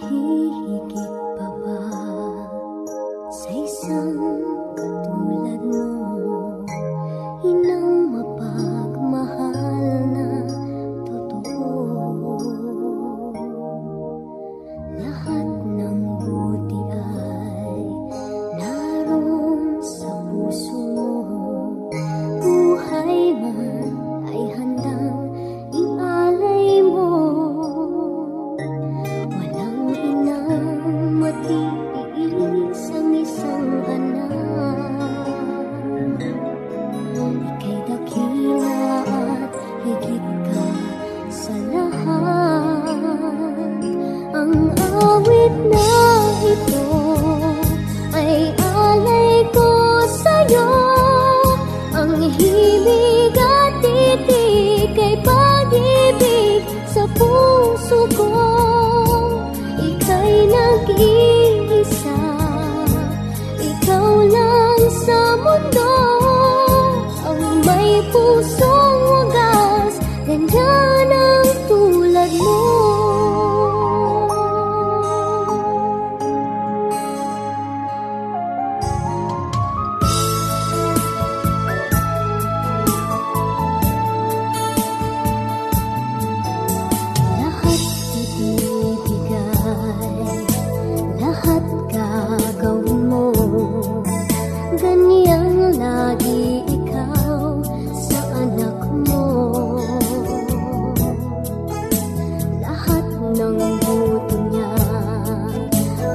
hihigit pa ba sa isang katulad mo? Inang mapagmahal na totoo. Lahat ng buti ay naroon sa puso mo. Buhay man ay handang ialay mo. Walang inang matiis ang isang anak. Ika'y dakila at higit ka sa lahat. Ang awit na ito ay alay ko sa'yo. Ang himig at titik ay pag-ibig sa puso ko. Ika'y nag-iisa, ikaw lang sa mundo. Ang may pusong wagas, ganyan ang tulad mo. Lahat ibibigay, lahat gagawin mo. Ganyang lagi ikaw sa anak mo. Lahat ng buto niya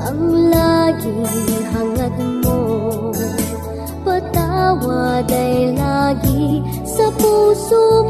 ang laging hangad mo. Patawad ay lagi sa puso